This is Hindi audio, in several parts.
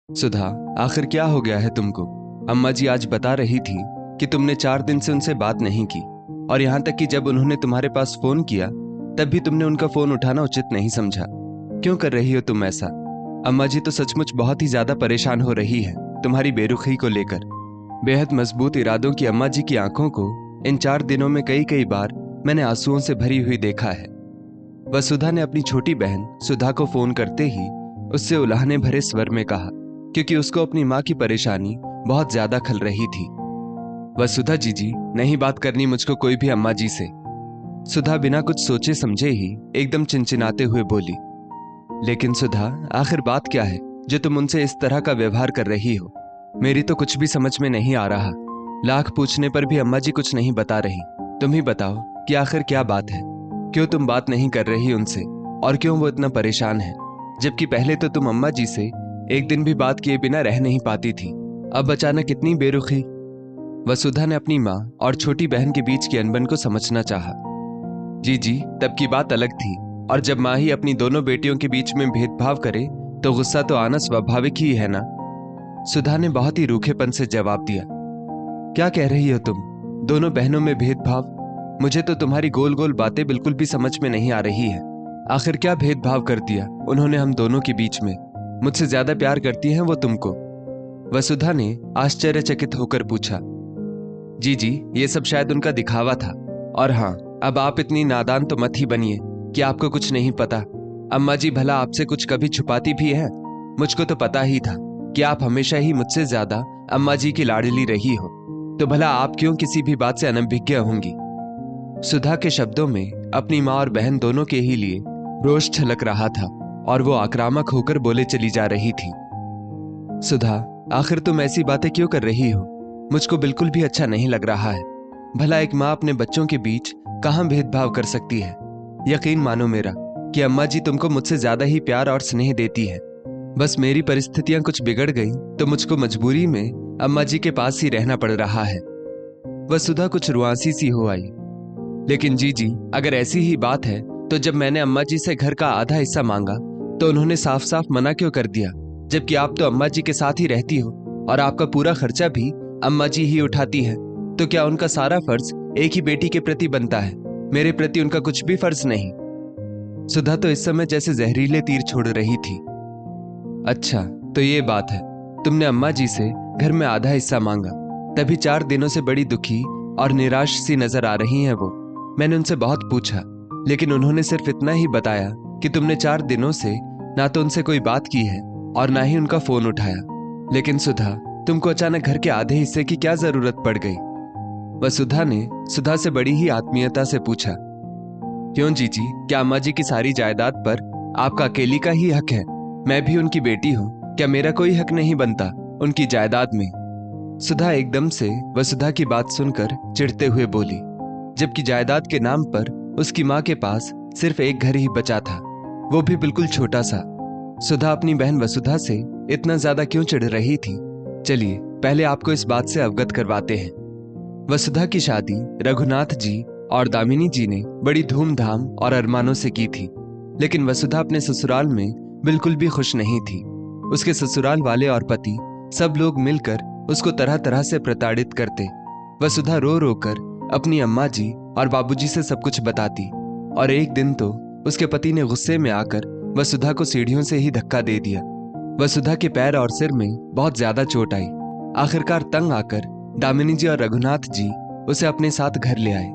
सुधा, आखिर क्या हो गया है तुमको? अम्मा जी आज बता रही थी कि तुमने 4 दिन से उनसे बात नहीं की, और यहाँ तक कि जब उन्होंने तुम्हारे पास फोन किया तब भी तुमने उनका फोन उठाना उचित नहीं समझा। क्यों कर रही हो तुम ऐसा? अम्मा जी तो सचमुच बहुत ही ज्यादा परेशान हो रही है तुम्हारी बेरुखी को लेकर। बेहद मजबूत इरादों की अम्मा जी की आंखों को इन 4 दिनों में कई कई बार मैंने आंसुओं से भरी हुई देखा है। वसुधा ने अपनी छोटी बहन सुधा को फोन करते ही उससे उलाहने भरे स्वर में कहा, क्योंकि उसको अपनी माँ की परेशानी बहुत ज्यादा खल रही थी। वसुधा जीजी, नहीं बात करनी मुझको कोई भी अम्मा जी से। सुधा बिना कुछ सोचे समझे ही एकदम चिंचिनाते हुए बोली। लेकिन सुधा, आखिर बात क्या है जो तुम उनसे इस तरह का व्यवहार कर रही हो? मेरी तो कुछ भी समझ में नहीं आ रहा। लाख पूछने पर भी अम्मा जी कुछ नहीं बता रही। तुम ही बताओ कि आखिर क्या बात है? क्यों तुम बात नहीं कर रही उनसे, और क्यों वो इतना परेशान है? जबकि पहले तो तुम अम्मा जी से एक दिन भी बात किए बिना रह नहीं पाती थी, अब अचानक इतनी बेरुखी। वसुधा ने अपनी माँ और छोटी बहन के बीच की अनबन को समझना चाहा। जी जी, तब की बात अलग थी, और जब माँ ही अपनी दोनों बेटियों के बीच में भेदभाव करे तो गुस्सा तो आना स्वाभाविक ही है ना। सुधा ने बहुत ही रूखेपन से जवाब दिया। क्या कह रही हो तुम? दोनों बहनों में भेदभाव? मुझे तो तुम्हारी गोल गोल बातें बिल्कुल भी समझ में नहीं आ रही है। आखिर क्या भेदभाव कर दिया उन्होंने हम दोनों के बीच में? मुझसे ज्यादा प्यार करती हैं वो तुमको? वसुधा ने आश्चर्यचकित होकर पूछा। जी जी, ये सब शायद उनका दिखावा था। और हाँ, अब आप इतनी नादान तो मत ही बनिए कि आपको कुछ नहीं पता। अम्मा जी भला आपसे कुछ कभी छुपाती भी है? मुझको तो पता ही था कि आप हमेशा ही मुझसे ज्यादा अम्मा जी की लाडली रही हो, तो भला आप क्यों किसी भी बात से अनभिज्ञ होंगी? सुधा के शब्दों में अपनी माँ और बहन दोनों के ही लिए रोष छलक रहा था, और वो आक्रामक होकर बोले चली जा रही थी। सुधा, आखिर तुम ऐसी बातें क्यों कर रही हो? मुझको बिल्कुल भी अच्छा नहीं लग रहा है। भला एक माँ अपने बच्चों के बीच कहाँ भेदभाव कर सकती है? यकीन मानो मेरा कि अम्मा जी तुमको मुझसे ज्यादा ही प्यार और स्नेह देती है। बस मेरी परिस्थितियां कुछ बिगड़ गई तो मुझको मजबूरी में अम्मा जी के पास ही रहना पड़ रहा है। वसुधा कुछ रुआंसी सी हो आई। लेकिन जी जी, अगर ऐसी ही बात है तो जब मैंने अम्मा जी से घर का आधा हिस्सा मांगा तो उन्होंने साफ साफ मना क्यों कर दिया? जबकि आप तो अम्मा जी के साथ ही रहती हो और आपका पूरा खर्चा भी अम्मा जी ही उठाती है, तो क्या उनका सारा फर्ज एक ही बेटी के प्रति बनता है, मेरे प्रति उनका कुछ भी फर्ज नहीं? सुधा तो इस समय जैसे जहरीले तीर छोड़ रही थी। अच्छा, तो ये बात है, तुमने अम्मा जी से घर में आधा हिस्सा मांगा, तभी 4 दिनों से बड़ी दुखी और निराश सी नजर आ रही हैं वो। मैंने उनसे बहुत पूछा, लेकिन उन्होंने सिर्फ इतना ही बताया कि तुमने 4 दिनों से ना तो उनसे कोई बात की है और ना ही उनका फोन उठाया। लेकिन सुधा, तुमको अचानक घर के आधे हिस्से की क्या जरूरत पड़ गई? वसुधा ने सुधा से बड़ी ही आत्मीयता से पूछा। क्यों जीजी, क्या अम्मा जी की सारी जायदाद पर आपका अकेली का ही हक है? मैं भी उनकी बेटी हूँ, क्या मेरा कोई हक नहीं बनता उनकी जायदाद में? सुधा एकदम से वसुधा की बात सुनकर चिढ़ते हुए बोली, जबकि जायदाद के नाम पर उसकी माँ के पास सिर्फ एक घर ही बचा था, वो भी बिल्कुल छोटा सा। सुधा अपनी बहन वसुधा से इतना ज्यादा क्यों चिढ़ रही थी? चलिए पहले आपको इस बात से अवगत करवाते हैं। वसुधा की शादी रघुनाथ जी और दामिनी जी ने बड़ी धूमधाम और अरमानों से की थी, लेकिन वसुधा अपने ससुराल में बिल्कुल भी खुश नहीं थी। उसके ससुराल वाले और पति सब लोग मिलकर उसको तरह तरह से प्रताड़ित करते। वसुधा रो रो कर अपनी अम्मा जी और बाबूजी से सब कुछ बताती, और एक दिन तो उसके पति ने गुस्से में आकर वसुधा को सीढ़ियों से ही धक्का दे दिया। वसुधा के पैर और सिर में बहुत ज्यादा चोट आई। आखिरकार तंग आकर दामिनी जी और रघुनाथ जी उसे अपने साथ घर ले आए,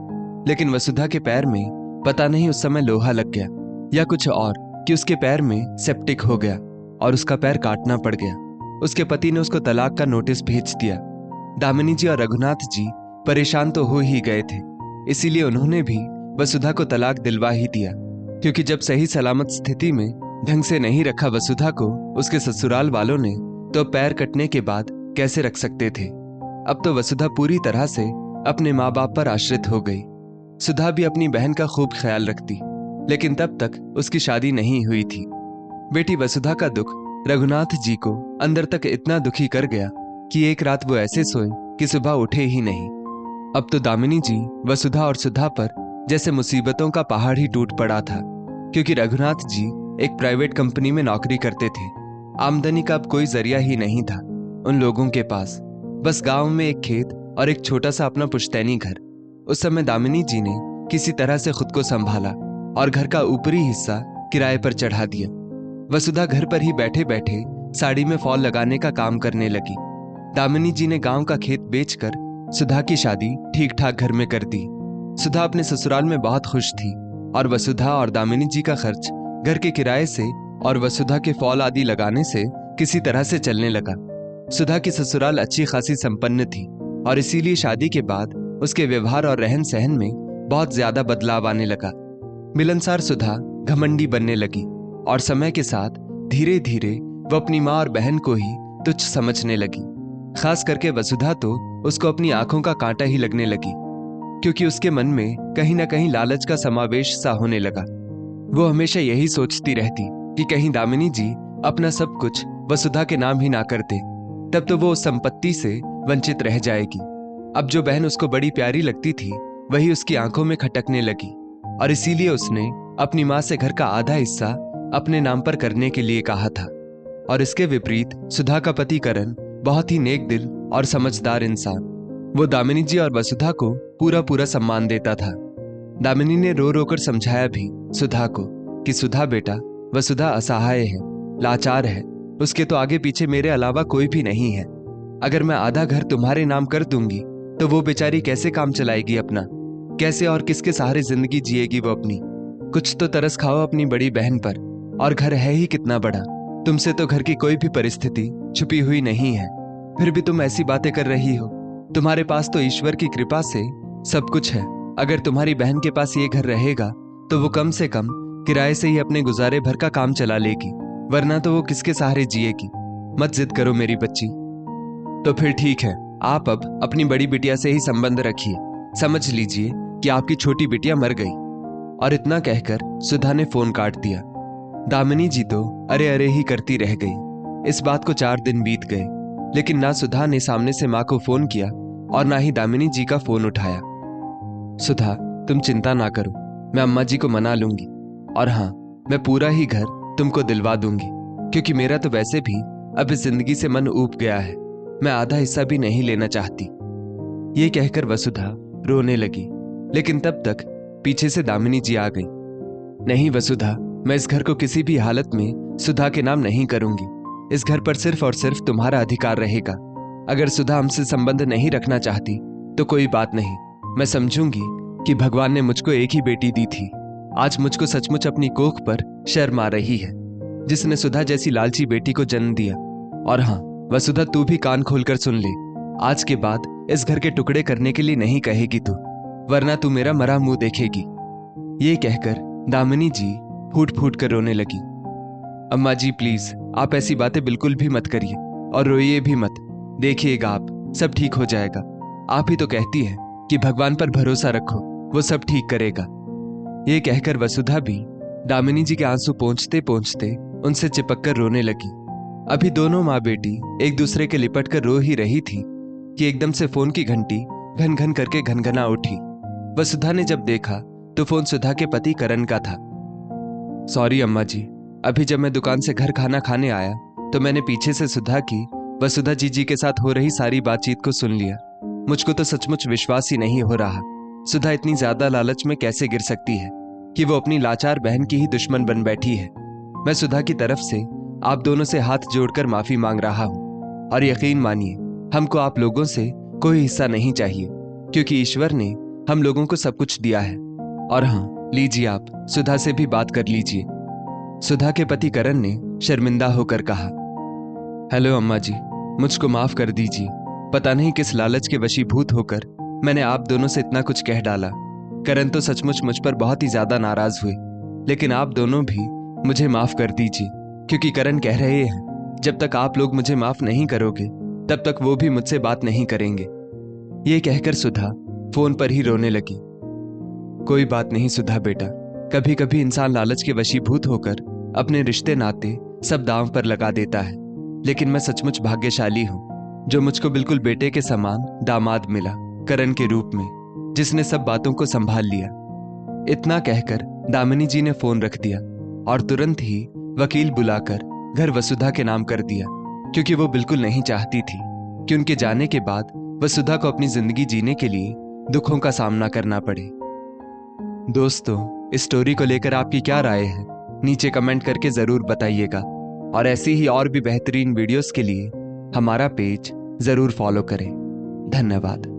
लेकिन वसुधा के पैर में पता नहीं उस समय लोहा लग गया या कुछ और, कि उसके पैर में सेप्टिक हो गया और उसका पैर काटना पड़ गया। उसके पति ने उसको तलाक का नोटिस भेज दिया। दामिनी जी और रघुनाथ जी परेशान तो हो ही गए थे, इसीलिए उन्होंने भी वसुधा को तलाक दिलवा ही दिया, क्योंकि जब सही सलामत स्थिति में ढंग से नहीं रखा वसुधा को उसके ससुराल वालों ने, तो पैर कटने के बाद कैसे रख सकते थे? अब तो वसुधा पूरी तरह से अपने माँ बाप पर आश्रित हो गई। सुधा भी अपनी बहन का खूब ख्याल रखती, लेकिन तब तक उसकी शादी नहीं हुई थी। बेटी वसुधा का दुख रघुनाथ जी को अंदर तक इतना दुखी कर गया कि एक रात वो ऐसे सोए कि सुबह उठे ही नहीं। अब तो दामिनी जी, वसुधा और सुधा पर जैसे मुसीबतों का पहाड़ ही टूट पड़ा था, क्योंकि रघुनाथ जी एक प्राइवेट कंपनी में नौकरी करते थे आमदनी का अब कोई जरिया ही नहीं था उन लोगों के पास। बस गांव में एक खेत और एक छोटा सा अपना पुश्तैनी घर। उस समय दामिनी जी ने किसी तरह से खुद को संभाला और घर का ऊपरी हिस्सा किराए पर चढ़ा दिया। वसुधा घर पर ही बैठे बैठे साड़ी में फॉल लगाने का काम करने लगी। दामिनी जी ने गांव का खेत बेचकर सुधा की शादी ठीक ठाक घर में कर दी। सुधा अपने ससुराल में बहुत खुश थी और वसुधा और दामिनी जी का खर्च घर के किराए से और वसुधा के फॉल आदि लगाने से किसी तरह से चलने लगा। सुधा की ससुराल अच्छी खासी संपन्न थी और इसीलिए शादी के बाद उसके व्यवहार और रहन सहन में बहुत ज्यादा बदलाव आने लगा। मिलनसार सुधा घमंडी बनने लगी और समय के साथ धीरे धीरे वो अपनी माँ और बहन को ही तुच्छ समझने लगी। खास करके वसुधा तो उसको अपनी आंखों का कांटा ही लगने लगी, क्योंकि उसके मन में कहीं ना कहीं लालच का समावेश सा होने लगा। वो हमेशा यही सोचती रहती कि कहीं दामिनी जी अपना सब कुछ वसुधा के नाम ही ना करते, तब तो वो उस संपत्ति से वंचित रह जाएगी। अब जो बहन उसको बड़ी प्यारी लगती थी वही उसकी आंखों में खटकने लगी और इसीलिए उसने अपनी माँ से घर का आधा हिस्सा अपने नाम पर करने के लिए कहा था। और इसके विपरीत सुधा का पति करण बहुत ही नेक दिल और समझदार इंसान। वो दामिनी जी और वसुधा को पूरा पूरा सम्मान देता था। दामिनी ने रो रो कर समझाया भी सुधा को कि सुधा बेटा, वसुधा असहाय है, लाचार है, उसके तो आगे पीछे मेरे अलावा कोई भी नहीं है। अगर मैं आधा घर तुम्हारे नाम कर दूंगी तो वो बेचारी कैसे काम चलाएगी अपना, कैसे और किसके सहारे जिंदगी जिएगी वो अपनी। कुछ तो तरस खाओ अपनी बड़ी बहन पर, और घर है ही कितना बड़ा, तुमसे तो घर की कोई भी परिस्थिति छुपी हुई नहीं है, फिर भी तुम ऐसी बातें कर रही हो। तुम्हारे पास तो ईश्वर की कृपा से सब कुछ है। अगर तुम्हारी बहन के पास ये घर रहेगा तो वो कम से कम किराए से ही अपने गुजारे भर का काम चला लेगी, वरना तो वो किसके सहारे जिएगी। मत जिद करो मेरी बच्ची। तो फिर ठीक है, आप अब अपनी बड़ी बिटिया से ही संबंध रखिए। समझ लीजिए कि आपकी छोटी बिटिया मर गई। और इतना कहकर सुधा ने फोन काट दिया। दामिनी जी तो अरे अरे ही करती रह गई। इस बात को 4 दिन बीत गए, लेकिन ना सुधा ने सामने से माँ को फोन किया और ना ही दामिनी जी का फोन उठाया। सुधा, तुम चिंता ना करो, मैं अम्मा जी को मना लूंगी, और हाँ, मैं पूरा ही घर तुमको दिलवा दूंगी, क्योंकि मेरा तो वैसे भी अब इस जिंदगी से मन ऊब गया है। मैं आधा हिस्सा भी नहीं लेना चाहती। ये कहकर वसुधा रोने लगी, लेकिन तब तक पीछे से दामिनी जी आ गई। नहीं वसुधा, मैं इस घर को किसी भी हालत में सुधा के नाम नहीं करूंगी। इस घर पर सिर्फ और सिर्फ तुम्हारा अधिकार रहेगा। अगर सुधा हमसे संबंध नहीं रखना चाहती तो कोई बात नहीं, मैं समझूंगी कि भगवान ने मुझको एक ही बेटी दी थी। आज मुझको सचमुच अपनी कोख पर शर्म आ रही है, जिसने सुधा जैसी लालची बेटी को जन्म दिया। और हाँ वसुधा, तू भी कान खोलकर सुन ले, आज के बाद इस घर के टुकड़े करने के लिए नहीं कहेगी तू, वरना तू मेरा मरा मुंह देखेगी। ये कहकर दामिनी जी फूट फूट कर रोने लगी। अम्मा जी प्लीज, आप ऐसी बातें बिल्कुल भी मत करिए और रोइए भी मत। देखिएगा आप, सब ठीक हो जाएगा। आप ही तो कहती हैं कि भगवान पर भरोसा रखो, वो सब ठीक करेगा। ये कहकर वसुधा भी दामिनी जी के आंसू पोंछते पोंछते उनसे चिपक कर रोने लगी। अभी दोनों माँ बेटी एक दूसरे के लिपट कर रो ही रही थी कि एकदम से फोन की घंटी घन घन करके घनघना उठी। वसुधा ने जब देखा तो फोन सुधा के पति करण का था। सॉरी अम्मा जी, अभी जब मैं दुकान से घर खाना खाने आया तो मैंने पीछे से सुधा की वसुधा जी के साथ हो रही सारी बातचीत को सुन लिया। मुझको तो सचमुच विश्वास ही नहीं हो रहा, सुधा इतनी ज्यादा लालच में कैसे गिर सकती है कि वो अपनी लाचार बहन की ही दुश्मन बन बैठी है। मैं सुधा की तरफ से आप दोनों से हाथ जोड़कर माफी मांग रहा हूं, और यकीन मानिए हमको आप लोगों से कोई हिस्सा नहीं चाहिए, क्योंकि ईश्वर ने हम लोगों को सब कुछ दिया है। और हाँ, लीजिए आप सुधा से भी बात कर लीजिए। सुधा के पति करण ने शर्मिंदा होकर कहा, हेलो अम्मा जी, मुझको माफ कर दीजिए। पता नहीं किस लालच के वशीभूत होकर मैंने आप दोनों से इतना कुछ कह डाला। करण तो सचमुच मुझ पर बहुत ही ज्यादा नाराज हुए, लेकिन आप दोनों भी मुझे माफ कर दीजिए, क्योंकि करण कह रहे हैं जब तक आप लोग मुझे माफ नहीं करोगे तब तक वो भी मुझसे बात नहीं करेंगे। ये कहकर सुधा फोन पर ही रोने लगी। कोई बात नहीं सुधा बेटा, कभी कभी इंसान लालच के वशीभूत होकर अपने रिश्ते नाते सब दांव पर लगा देता है, लेकिन मैं सचमुच भाग्यशाली हूं जो मुझको बिल्कुल बेटे के समान दामाद मिला करण के रूप में, जिसने सब बातों को संभाल लिया। इतना कहकर दामिनी जी ने फोन रख दिया और तुरंत ही वकील बुलाकर घर वसुधा के नाम कर दिया, क्योंकि वो बिल्कुल नहीं चाहती थी कि उनके जाने के बाद वसुधा को अपनी जिंदगी जीने के लिए दुखों का सामना करना पड़े। दोस्तों, इस स्टोरी को लेकर आपकी क्या राय है, नीचे कमेंट करके जरूर बताइएगा। और ऐसी ही और भी बेहतरीन वीडियोस के लिए हमारा पेज जरूर फॉलो करें। धन्यवाद।